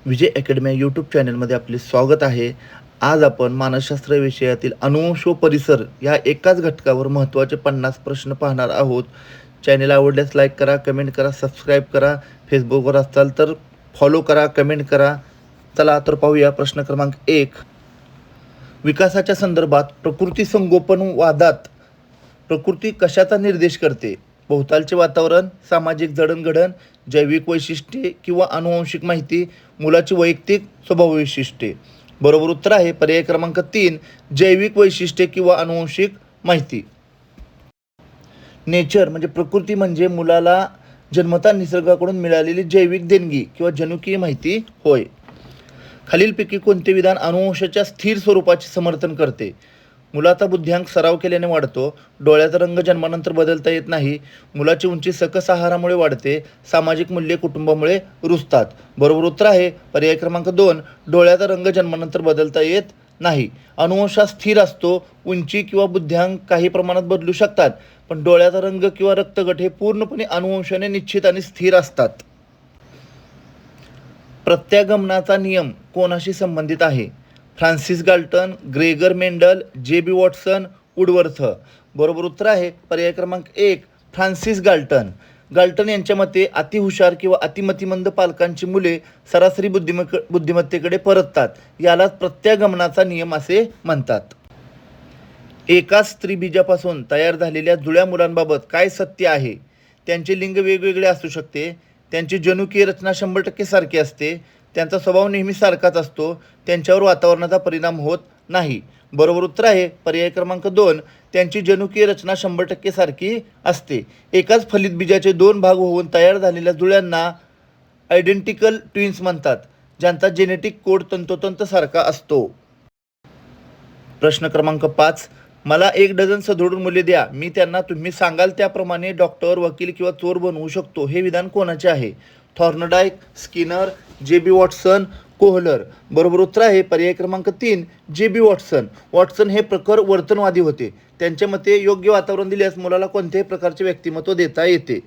विजय academy या YouTube चॅनलमध्ये आपले स्वागत आहे. आज आपण मानसशास्त्र विषयातील अनुवंश व परिसर या एकाच घटकावर महत्त्वाचे 50 प्रश्न पाहणार आहोत. चॅनल आवडल्यास लाईक करा, कमेंट करा, सबस्क्राईब करा. फेसबुकवर असाल तर फॉलो करा, कमेंट करा. चला तर पाहूया प्रश्न क्रमांक 1. विकासाच्या संदर्भात प्रकृती संगोपन वादात प्रकृती कशाचा निर्देश करते? भोवतालचे वातावरण, सामाजिक जडणघडण, जैविक वैशिष्ट्ये किंवा आनुवंशिक माहिती, मुलाची वैयक्तिक स्वभाव वैशिष्ट्ये. बरोबर उत्तर आहे पर्याय क्रमांक 3, जैविक वैशिष्ट्ये किंवा आनुवंशिक माहिती. नेचर म्हणजे प्रकृती म्हणजे मुलाला जन्मतः निसर्गाकडून मिळालेली जैविक देणगी किंवा जनुकीय माहिती होय. खालीलपैकी कोणते विधान अनुवंशाच्या स्थिर स्वरूपाचे समर्थन करते? मुलाचा बुद्ध्यांक सराव केल्याने वाढतो. डोळ्याचा रंग जन्मानंतर बदलता येत नाही. मुलाची उंची सकस आहारामुळे वाढते. सामाजिक मूल्ये कुटुंबामुळे रुजतात. बरोबर उत्तर आहे पर्याय क्रमांक 2, डोळ्याचा रंग जन्मानंतर बदलता येत नाही. अनुवंश स्थिर असतो. उंची किंवा बुद्ध्यांक काही प्रमाणात बदलू शकतात, पण डोळ्याचा रंग किंवा रक्तगट हे पूर्णपणे अनुवंशाने निश्चित आणि स्थिर असतात. प्रत्यागमनाचा नियम कोणाशी संबंधित आहे? Francis Galton, Gregor Mendel, JB. Watson, Woodworth. बरोबर उत्तर आहे पर्याय क्रमांक 1, फ्रान्सिस गाल्टन. गाल्टन यांच्या मते अतिहुशार किंवा अतिमतिमंद पालकांची मुले सरासरी बुद्धिमत्तेकडे परततात. यालाच प्रत्यागमनाचा नियम असे म्हणतात. एकाच स्त्रीबीजापासून तयार झालेल्या जुळ्या मुलांबाबत काय सत्य आहे? त्यांचे लिंग वेगवेगळे असू शकते. त्यांची जनुकीय रचना 100% सारखी असते. त्यांचा स्वभाव नेहमी सारखाच असतो. त्यांच्यावर वातावरणाचा परिणाम होत नाही. बरोबर उत्तर आहे पर्याय क्रमांक 2, त्यांची जनुकीय रचना 100% सारखी असते. एकाच फलित बीजाचे 2 भाग होऊन तयार झालेल्या जुळ्यांना आयडेंटिकल ट्विन्स म्हणतात, ज्यांचा जेनेटिक कोड तंतोतंत सारखा असतो. प्रश्न क्रमांक 5. मला 1 डझन सदृढ मुले द्या, मी त्यांना तुम्ही सांगाल त्याप्रमाणे डॉक्टर, वकील किंवा चोर बनवू शकतो. हे विधान कोणाचे आहे? Thorndike, Skinner, JB. Watson, Kohler. बरोबर उत्तर आहे पर्याय क्रमांक 3, जे.बी. वॉटसन. वॉटसन हे प्रखर वर्तनवादी होते. त्यांच्या मते योग्य वातावरण दिल्यास मुलाला कोणत्याही प्रकारचे व्यक्तिमत्व देता येते.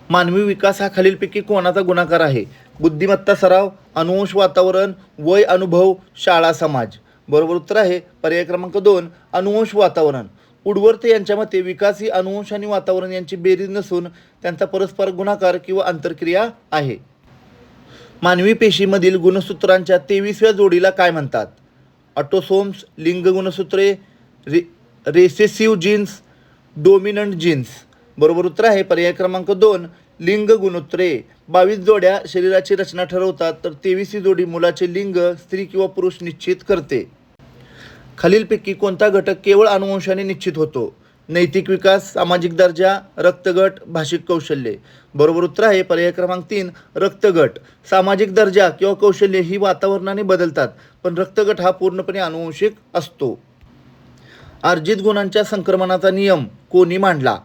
मानवी विकास हा खालीलपैकी कोणाचा गुणाकार आहे? बुद्धिमत्ता सराव, अनुवंश वातावरण, वय अनुभव, शाळा समाज. बरोबर उत्तर आहे पर्याय क्रमांक 2, अनुवंश वातावरण. वुडवर्थ यांच्या मते विकास ही अनुवंश आणि वातावरण यांची बेरीज नसून त्यांचा परस्पर गुणाकार किंवा आंतरक्रिया आहे. मानवी पेशीमधील गुणसूत्रांच्या 23व्या जोडीला काय म्हणतात? ऑटोसोम्स, लिंग गुणसूत्रे, रेसेसिव्ह जीन्स, डोमिनंट जीन्स. बरोबर उत्तर आहे पर्याय क्रमांक 2, लिंग गुणोत्तरे. 22 जोड्या शरीराची रचना ठरवतात, तर 23वी जोडी मुलाचे लिंग स्त्री किंवा पुरुष निश्चित करते. खालीलपैकी कोणता घटक केवळ अनुवंशाने निश्चित होतो? नैतिक विकास, सामाजिक दर्जा, रक्तगट, भाषिक कौशल्ये. बरोबर उत्तर आहे पर्याय क्रमांक 3, रक्तगट. सामाजिक दर्जा किंवा कौशल्ये ही वातावरणाने बदलतात, पण रक्तगट हा पूर्णपणे अनुवंशिक असतो. अर्जित गुणांच्या संक्रमणाचा नियम कोणी मांडला?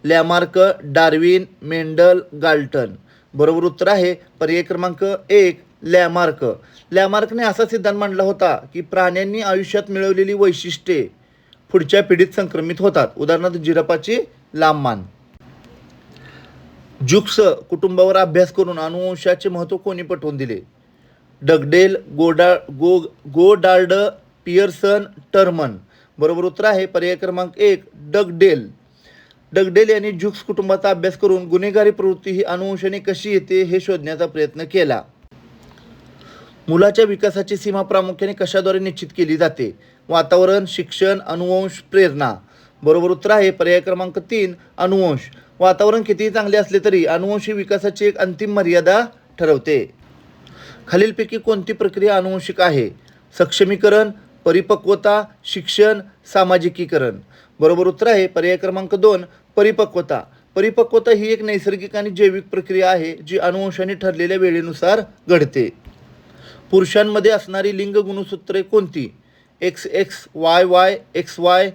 लॅमार्क, डार्विन, मेंडल, गाल्टन. बरोबर उत्तर आहे पर्याय क्रमांक 1, लॅमार्क. लॅमार्कने असा सिद्धांत मांडला होता की प्राण्यांनी आयुष्यात मिळवलेली वैशिष्ट्ये पुढच्या पिढीत संक्रमित होतात. उदाहरणार्थ जिराफाची लांब मान. जुक्स कुटुंबावर अभ्यास करून अनुवंशाचे महत्त्व कोणी पटवून दिले? Dugdale, Goddard, Pearson, Terman. बरोबर उत्तर आहे पर्याय क्रमांक 1, डगडेल. डगडेल यांनी जुक्स कुटुंबाचा अभ्यास करून गुन्हेगारी प्रवृत्ती ही अनुवंशाने कशी येते हे शोधण्याचा प्रयत्न केला. मुलाच्या विकासाची सीमा प्रामुख्याने कशाद्वारे निश्चित केली जाते? वातावरण, शिक्षण, अनुवंश, प्रेरणा. बरोबर उत्तर आहे पर्याय क्रमांक 3, अनुवंश. वातावरण कितीही चांगले असले तरी अनुवंशिक विकासाची एक अंतिम मर्यादा ठरवते. खालीलपैकी कोणती प्रक्रिया अनुवंशिक आहे? सक्षमीकरण, परिपक्वता, शिक्षण, सामाजिकीकरण. बरोबर उत्तर आहे पर्याय क्रमांक 2, परिपक्वता. परिपक्वता ही एक नैसर्गिक आणि जैविक प्रक्रिया आहे जी अनुवंशाने ठरलेल्या वेळेनुसार घडते. पुरुषांमध्ये असणारी लिंग गुणसूत्रे कोणती? XX, YY, XY.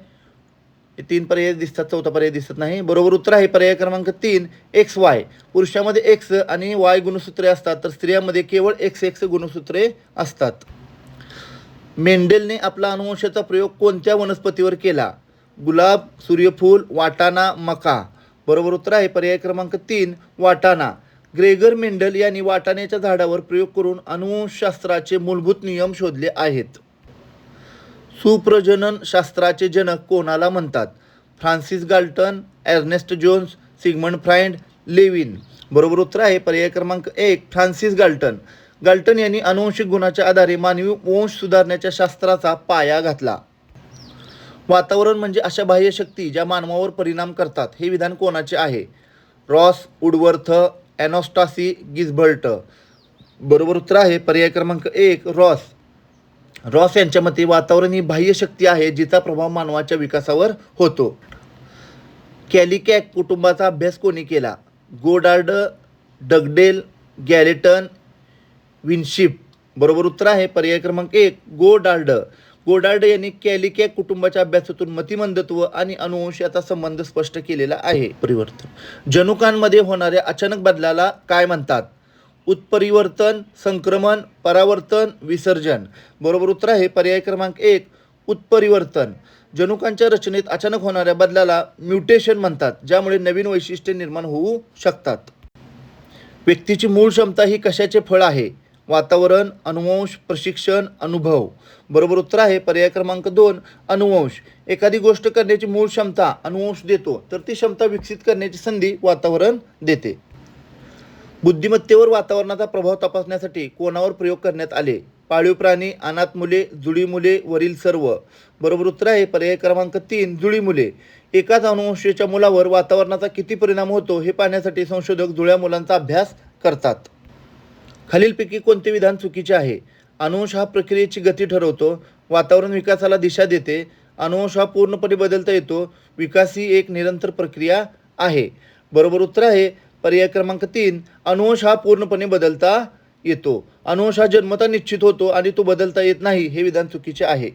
3 पर्याय दिसतात, चौथा पर्याय दिसत नाही. बरोबर उत्तर आहे पर्याय क्रमांक 3, XY. पुरुषामध्ये X आणि Y गुणसूत्रे असतात, तर स्त्रियांमध्ये केवळ XX गुणसूत्रे असतात. मेंडेलने आपला अनुवंशाचा प्रयोग कोणत्या वनस्पतीवर केला? गुलाब, सूर्यफूल, वाटाणा, मका. बरोबर उत्तर आहे पर्याय क्रमांक 3, वाटाणा. ग्रेगर मेंडल यांनी वाटाण्याच्या झाडावर प्रयोग करून अनुवंशशास्त्राचे मूलभूत नियम शोधले आहेत. सुप्रजनन शास्त्राचे जनक कोणाला म्हणतात? Francis Galton, Ernest Jones, Sigmund Freud, Lewin. बरोबर उत्तर आहे पर्याय क्रमांक 1 फ्रान्सिस गाल्टन. गाल्टन यांनी आनुवंशिक गुणाच्या आधारे मानवी वंश सुधारण्याच्या शास्त्राचा पाया घातला. वातावरण म्हणजे अशा बाह्य शक्ती ज्या मानवावर परिणाम करतात. हे विधान कोणाचे आहे? Ross, Woodworth, Anastasi, Gilbert. बरोबर उत्तर आहे पर्याय क्रमांक 1 रॉस. रॉस यांच्या मते वातावरण ही बाह्य शक्ती आहे जिचा प्रभाव मानवाच्या विकासावर होतो. कॅलिकॅक कुटुंबाचा अभ्यास कोणी केला? Goddard, Dugdale, Galton, Winship. बरोबर उत्तर आहे पर्याय क्रमांक 1 गोडार्ड. गोडार्ड यांनी कॅलिकॅक कुटुंबाच्या अभ्यासातून मतिमंदत्व आणि अनुवंश याचा संबंध स्पष्ट केलेला आहे. परिवर्तन जनुकांमध्ये होणाऱ्या अचानक बदलाला काय म्हणतात? उत्परिवर्तन, संक्रमण, परावर्तन, विसर्जन. बरोबर उत्तर आहे पर्याय क्रमांक 1 उत्परिवर्तन. जनुकांच्या रचनेत अचानक होणाऱ्या बदलाला म्युटेशन म्हणतात, ज्यामुळे नवीन वैशिष्ट्ये निर्माण होऊ शकतात. व्यक्तीची मूळ क्षमता ही कशाचे फळ आहे? वातावरण, अनुवंश, प्रशिक्षण, अनुभव. बरोबर उत्तर आहे पर्याय क्रमांक 2 अनुवंश. एखादी गोष्ट करण्याची मूळ क्षमता अनुवंश देतो, तर ती क्षमता विकसित करण्याची संधी वातावरण देते. बुद्धिमत्तेवर वातावरणाचा प्रभाव तपासण्यासाठी कोणावर प्रयोग करण्यात आले? पाळीव प्राणी, अनाथ मुले, जुळी मुले, वरील सर्व. बरोबर उत्तर आहे पर्याय क्रमांक 3 जुळी मुले. एकाच अनुवंशाच्या मुलावर वातावरणाचा किती परिणाम होतो हे पाहण्यासाठी संशोधक जुळ्या मुलांचा अभ्यास करतात. खालीलपैकी कोणते विधान चुकीचे आहे? अनुवंश हा प्रक्रियेची गती ठरवतो. वातावरण विकासाला दिशा देते. अनुवंश हा पूर्णपणे बदलता येतो. विकास ही एक निरंतर प्रक्रिया आहे. बरोबर उत्तर आहे पर्याय क्रमांक 3 अनुवंश हा पूर्णपणे बदलता येतो. अनुवंश हा जन्मता निश्चित होतो आणि तो बदलता येत नाही. हे विधान चुकीचे आहे.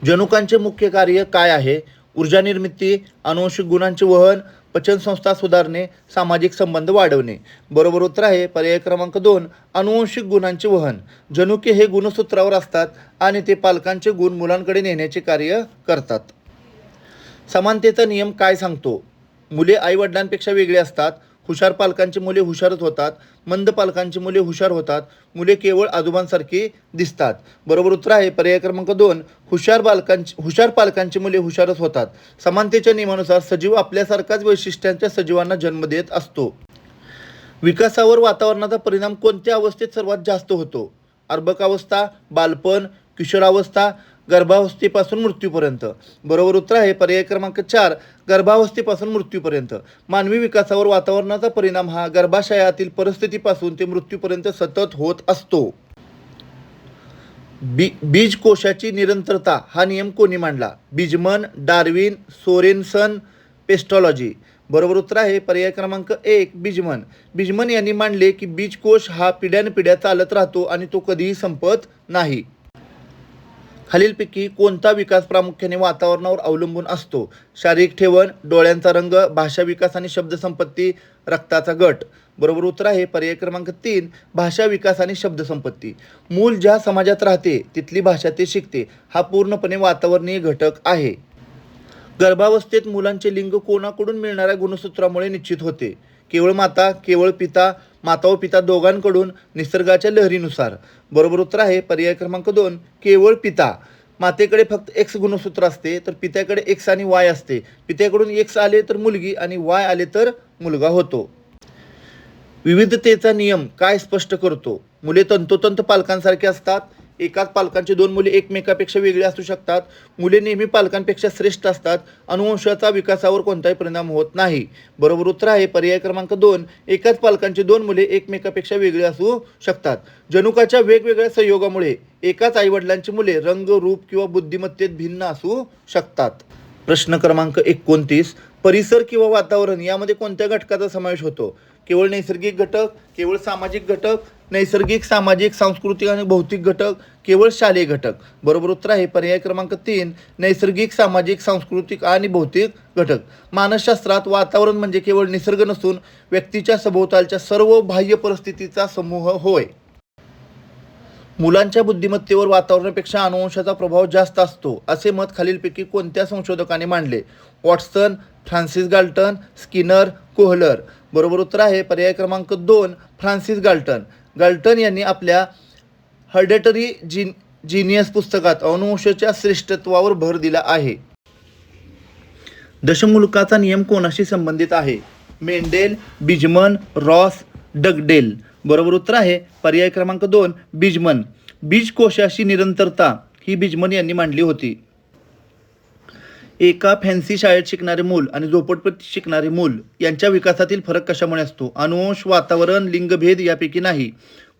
जनुकांचे मुख्य कार्य काय आहे? ऊर्जा निर्मिती, अनुवंशिक गुणांचे वहन, पचनसंस्था सुधारणे, सामाजिक संबंध वाढवणे. बरोबर उत्तर आहे पर्याय क्रमांक 2 अनुवंशिक गुणांचे वहन. जनुके हे गुणसूत्रावर असतात आणि ते पालकांचे गुण मुलांकडे नेण्याचे कार्य करतात. समानतेचा नियम काय सांगतो? मुले आईवडिलांपेक्षा वेगळी असतात. हुशार पालकांची मुले हुशारच होतात. मंद पालकांची मुले हुशार होतात. मुले केवळ आजोबांसारखी दिसतात. बरोबर उत्तर आहे पर्याय क्रमांक 2 हुशार पालकांची मुले हुशारच होतात. समानतेच्या नियमानुसार सजीव आपल्यासारखाच वैशिष्ट्यांच्या सजीवांना जन्म देत असतो. विकासावर वातावरणाचा परिणाम कोणत्या अवस्थेत सर्वात जास्त होतो? अर्भकावस्था, बालपण, किशोरावस्था, गर्भावस्थेपासून मृत्यूपर्यंत. बरोबर उत्तर आहे पर्याय क्रमांक 4 गर्भावस्थेपासून मृत्यूपर्यंत. मानवी विकासावर वातावरणाचा परिणाम हा गर्भाशयातील परिस्थितीपासून ते मृत्यूपर्यंत सतत होत असतो. बीजकोशाची निरंतरता हा नियम कोणी मांडला? बिजमन, डार्विन, सोरेनसन, पेस्टॉलॉजी. बरोबर उत्तर आहे पर्याय क्रमांक 1 बिजमन. बिजमन यांनी मांडले की बीजकोश हा पिढ्यानपिढ्या चालत राहतो आणि तो कधीही संपत नाही. खालीलपैकी कोणता विकास प्रामुख्याने वातावरणावर अवलंबून असतो? शारीरिक ठेवण, डोळ्यांचा रंग, भाषा विकास आणि शब्दसंपत्ती, रक्ताचा गट. बरोबर उत्तर आहे पर्याय क्रमांक 3 भाषा विकास आणि शब्दसंपत्ती. मूल ज्या समाजात राहते तिथली भाषा ते शिकते. हा पूर्णपणे वातावरणीय घटक आहे. गर्भावस्थेत मुलांचे लिंग कोणाकडून मिळणाऱ्या गुणसूत्रामुळे निश्चित होते? केवळ माता, केवळ पिता, माता व पिता दोघांकडून, निसर्गाच्या लहरीनुसार. बरोबर उत्तर आहे पर्याय क्रमांक 2 केवळ पिता. मातेकडे फक्त एक्स गुणसूत्र असते तर पित्याकडे एक्स आणि वाय असते. पित्याकडून एक्स आले तर मुलगी आणि वाय आले तर मुलगा होतो. विविधतेचा नियम काय स्पष्ट करतो? मुले तंतोतंत पालकांसारखे असतात. एकाच पालकांची 2 मुले एकमेकापेक्षा वेगळी असू शकतात. मुले नेहमी पालकांपेक्षा श्रेष्ठ असतात. अनुवंशाचा विकासावर कोणताही परिणाम होत नाही. बरोबर उत्तर आहे पर्याय क्रमांक 2 एकाच पालकांची 2 मुले एकमेकापेक्षा वेगळी असू शकतात. जनुकाच्या वेगवेगळ्या संयोगामुळे एकाच आईवडिलांची मुले रंग, रूप किंवा बुद्धिमत्तेत भिन्न असू शकतात. प्रश्न क्रमांक 29 परिसर किंवा वातावरण यामध्ये कोणत्या घटकाचा समावेश होतो? केवळ नैसर्गिक घटक, केवळ सामाजिक घटक, नैसर्गिक, सामाजिक, सांस्कृतिक आणि भौतिक घटक, केवळ शालेय घटक. बरोबर उत्तर आहे पर्याय क्रमांक 3 नैसर्गिक, सामाजिक, सांस्कृतिक आणि भौतिक घटक. मानसशास्त्रात वातावरण म्हणजे केवळ निसर्ग नसून व्यक्तीच्या सभोवतालच्या सर्व बाह्य परिस्थितीचा समूह होय. मुलांच्या बुद्धिमत्तेवर वातावरणापेक्षा अनुवंशाचा प्रभाव जास्त असतो असे मत खालीलपैकी कोणत्या संशोधकाने मांडले? Watson, Francis Galton, Skinner, Kohler. बरोबर उत्तर आहे पर्याय क्रमांक 2 फ्रान्सिस गाल्टन. गाल्टन यांनी आपल्या हर्डेटरी जीनियस पुस्तकात अनुवंशाच्या श्रेष्ठत्वावर भर दिला आहे. दशमुलकाचा नियम कोणाशी संबंधित आहे? मेंडेल, बिजमन, रॉस, डगडेल. बरोबर उत्तर आहे पर्याय क्रमांक 2 बिजमन. बीजकोशाची निरंतरता ही बिजमन यांनी मांडली होती. एका फॅन्सी शाळेत शिकणारे मूल आणि झोपडपट्टीत शिकणारे मूल यांच्या विकासातील फरक कशामुळे असतो? अनुवंश, वातावरण, लिंगभेद यापैकी नाही.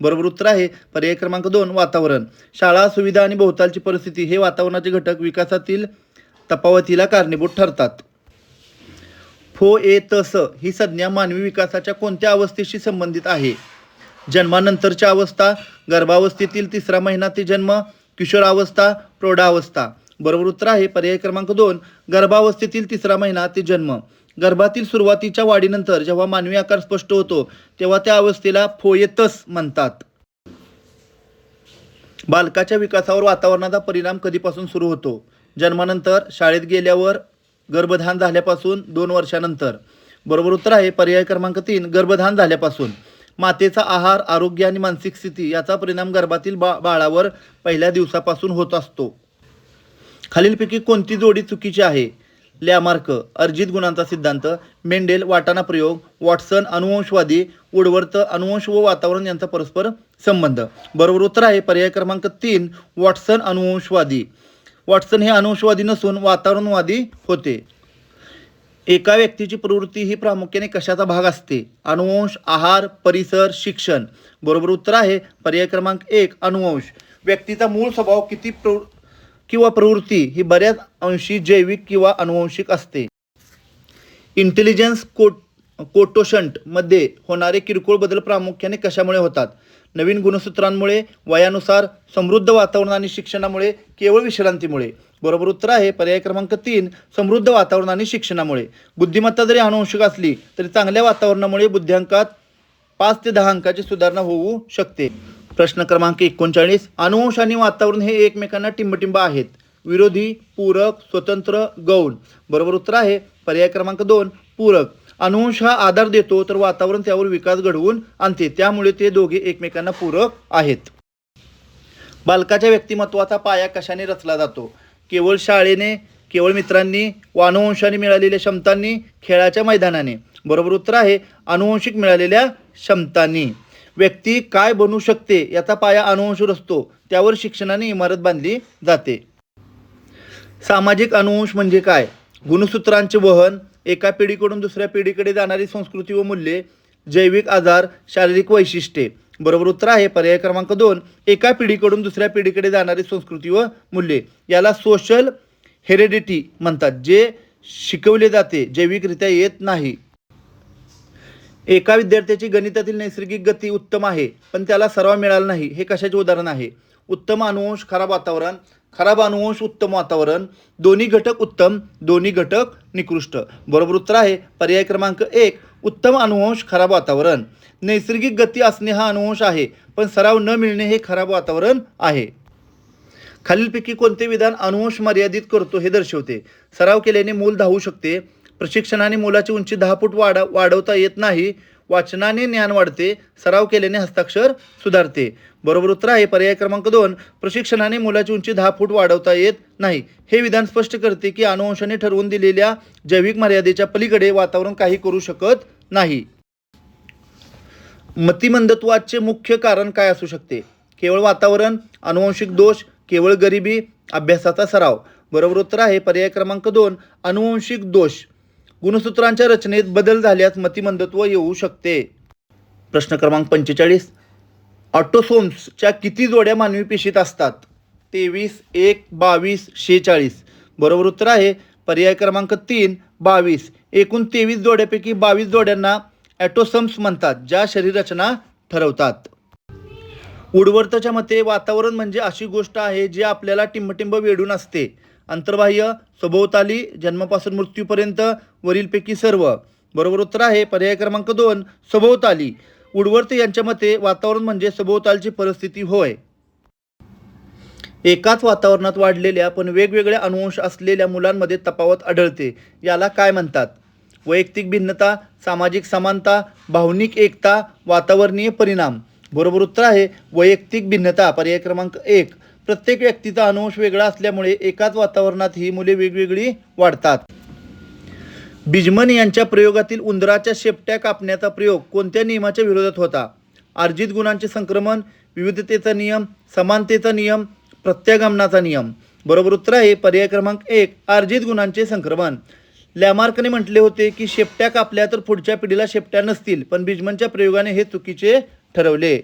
बरोबर उत्तर आहे पर्याय क्रमांक 2 वातावरण. शाळा, सुविधा आणि भोवतालची परिस्थिती हे वातावरणाचे घटक विकासातील तफावतीला कारणीभूत ठरतात. फोएतस ही संज्ञा मानवी विकासाच्या कोणत्या अवस्थेशी संबंधित आहे? जन्मानंतरच्या अवस्था, गर्भावस्थेतील तिसरा महिना ते जन्म, किशोरावस्था, प्रौढावस्था. बरोबर उत्तर आहे पर्याय क्रमांक 2 गर्भावस्थेतील तिसरा महिना ते जन्म. गर्भातील सुरुवातीच्या वाढीनंतर जेव्हा मानवी आकार स्पष्ट होतो तेव्हा त्या अवस्थेला फोएतस म्हणतात. बालकाच्या विकासावर वातावरणाचा परिणाम कधीपासून सुरू होतो? जन्मानंतर, शाळेत गेल्यावर, गर्भधान झाल्यापासून, 2 वर्षानंतर. बरोबर उत्तर आहे पर्याय क्रमांक 3 गर्भधान झाल्यापासून. मातेचा आहार, आरोग्य आणि मानसिक स्थिती याचा परिणाम गर्भातील बाळावर पहिल्या दिवसापासून होत असतो. खालीलपैकी कोणती जोडी चुकीची आहे? लॅमार्क अर्जित गुणांचा सिद्धांत, मेंडेल वाटाणा प्रयोग, वॉटसन अनुवंशवादी, वुडवर्थ अनुवंश व वातावरण यांचा परस्पर संबंध. बरोबर उत्तर आहे पर्याय क्रमांक 3 वॉटसन अनुवंशवादी. वॉटसन हे अनुवंशवादी नसून वातावरणवादी होते. एका व्यक्तीची प्रवृत्ती ही प्रामुख्याने कशाचा भाग असते? अनुवंश, आहार, परिसर, शिक्षण. बरोबर उत्तर आहे पर्याय क्रमांक 1 अनुवंश. व्यक्तीचा मूळ स्वभाव किंवा प्रवृत्ती ही बऱ्याच अंशी जैविक किंवा अनुवंशिक असते. इंटेलिजन्स कोटोशंट मध्ये होणारे किरकोळ बदल प्रामुख्याने कशामुळे होतात? नवीन गुणसूत्रांमुळे, वयानुसार, समृद्ध वातावरण आणि शिक्षणामुळे, केवळ विश्रांतीमुळे. बरोबर उत्तर आहे पर्याय क्रमांक 3 समृद्ध वातावरण आणि शिक्षणामुळे. बुद्धिमत्ता जरी अनुवंशिक असली तरी चांगल्या वातावरणामुळे बुद्ध्यांकात 5 ते 10 अंकाची सुधारणा होऊ शकते. प्रश्न क्रमांक 39 अनुवंश आणि वातावरण हे एकमेकांना टिंबटिंब आहेत. विरोधी, पूरक, स्वतंत्र, गौण. बरोबर उत्तर आहे पर्याय क्रमांक 2 पूरक. अनुवंश हा आधार देतो तर वातावरण त्यावर विकास घडवून आणते, त्यामुळे ते दोघे एकमेकांना पूरक आहेत. बालकाच्या व्यक्तिमत्वाचा पाया कशाने रचला जातो? केवळ शाळेने, केवळ मित्रांनी, अनुवंशाने मिळालेल्या क्षमतांनी, खेळाच्या मैदानाने. बरोबर उत्तर आहे अनुवंशिक मिळालेल्या क्षमतांनी. व्यक्ती काय बनू शकते याचा पाया अनुवंशावर असतो, त्यावर शिक्षणाने इमारत बांधली जाते. सामाजिक अनुवंश म्हणजे काय? गुणसूत्रांचे वहन, एका पिढीकडून दुसऱ्या पिढीकडे जाणारी संस्कृती व मूल्ये, जैविक आजार, शारीरिक वैशिष्ट्ये. बरोबर उत्तर आहे पर्याय क्रमांक 2 एका पिढीकडून दुसऱ्या पिढीकडे जाणारी संस्कृती व मूल्ये. याला सोशल हेरेडिटी म्हणतात, जे शिकवले जाते, जैविकरित्या येत नाही. एका विद्यार्थ्याची गणितातील नैसर्गिक गती उत्तम आहे पण त्याला सराव मिळाला नाही, हे कशाचे उदाहरण आहे? उत्तम अनुवंश, खराब वातावरण, खराब अनुवंश, उत्तम वातावरण, दोन्ही घटक उत्तम, दोन्ही घटक निकृष्ट. बरोबर उत्तर आहे पर्याय क्रमांक 1 उत्तम अनुवंश, खराब वातावरण. नैसर्गिक गती असणे हा अनुवंश आहे पण सराव न मिळणे हे खराब वातावरण आहे. खालीलपैकी कोणते विधान अनुवंश मर्यादित करतो हे दर्शवते? सराव केल्याने मूल धावू शकते, प्रशिक्षणाने मुलाची उंची 10 फूट वाढवता येत नाही, वाचनाने ज्ञान वाढते, सराव केल्याने हस्ताक्षर सुधारते. बरोबर उत्तर आहे पर्याय क्रमांक 2 प्रशिक्षणाने मुलाची उंची 10 फूट वाढवता येत नाही. हे विधान स्पष्ट करते की अनुवंशाने ठरवून दिलेल्या जैविक मर्यादेच्या पलीकडे वातावरण काही करू शकत नाही. मतिमंदत्वाचे मुख्य कारण काय असू शकते? केवळ वातावरण, अनुवंशिक दोष, केवळ गरिबी, अभ्यासाचा सराव. बरोबर उत्तर आहे पर्याय क्रमांक 2 अनुवंशिक दोष. गुणसूत्रांच्या रचनेत बदल झाल्यास मतिमंदत्व येऊ शकते. प्रश्न क्रमांक 45 ऑटोसोम्सच्या किती जोड्या मानवी पेशीत असतात? 23, 1, 22, 46. बरोबर उत्तर आहे पर्याय क्रमांक 3 22. एकूण 23 जोड्यापैकी 22 जोड्यांना ऑटोसोम्स म्हणतात, ज्या शरीर रचना ठरवतात. वुडवर्थच्या मते वातावरण म्हणजे अशी गोष्ट आहे जी आपल्याला टिंबटिंब वेढून असते. अंतर्बाह्य, सभोवताली, जन्मापासून मृत्यूपर्यंत, वरीलपैकी सर्व. बरोबर उत्तर आहे पर्याय क्रमांक 2 सभोवताली. वुडवर्थ यांच्या मते वातावरण म्हणजे सभोवतालची परिस्थिती होय. एकाच वातावरणात वाढलेल्या पण वेगवेगळ्या अनुवंश असलेल्या मुलांमध्ये तफावत आढळते, याला काय म्हणतात? वैयक्तिक भिन्नता, सामाजिक समानता, भावनिक एकता, वातावरणीय परिणाम. बरोबर उत्तर आहे वैयक्तिक भिन्नता. पर्याय क्रमांक 1. प्रत्येक व्यक्तीचा अनुवंश वेगळा असल्यामुळे एकाच वातावरणात ही मुले वेगवेगळी वाढतात. बिजमन यांच्या प्रयोगातील उंदराच्या शेपट्या कापण्याचा प्रयोग कोणत्या नियमाच्या विरोधात होता? अर्जित गुणांचे संक्रमण, विविधतेचा नियम, समानतेचा नियम, प्रत्यागमनाचा नियम. बरोबर उत्तर आहे पर्याय क्रमांक 1. अर्जित गुणांचे संक्रमण. लॅमार्कने म्हटले होते की शेपट्या कापल्या तर पुढच्या पिढीला शेपट्या नसतील, पण बिजमनच्या प्रयोगाने हे चुकीचे ठरवले.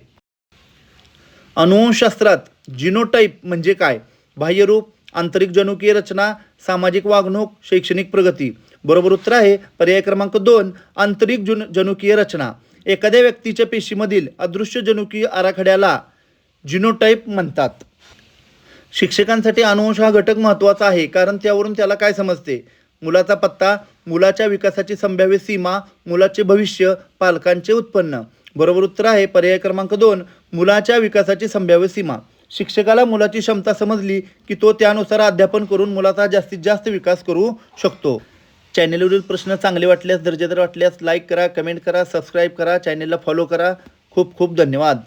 अनुवंशशास्त्रात जिनोटाइप म्हणजे काय? बाह्यरूप, आंतरिक जनुकीय रचना, सामाजिक वागणूक, शैक्षणिक प्रगती. बरोबर उत्तर आहे पर्याय क्रमांक 2. आंतरिक जनुकीय रचना. एखाद्या व्यक्तीच्या पेशीमधील अदृश्य जनुकीय आराखड्याला जिनोटाइप म्हणतात. शिक्षकांसाठी अनुवंश हा घटक महत्त्वाचा आहे, कारण त्यावरून त्याला काय समजते? मुलाचा पत्ता, मुलाच्या विकासाची संभाव्य सीमा, मुलाचे भविष्य, पालकांचे उत्पन्न. बरोबर उत्तर आहे पर्याय क्रमांक 2. मुलाच्या विकासाची संभाव्य सीमा. शिक्षकाला मुलाची क्षमता समजली की तो त्यानुसार अध्यापन करून मुलाचा जास्तीत जास्त विकास करू शकतो. चॅनेलवरील प्रश्न चांगले वाटल्यास, दर्जेदार वाटल्यास लाईक करा, कमेंट करा, सबस्क्राईब करा, चॅनेलला फॉलो करा. खूप खूप धन्यवाद.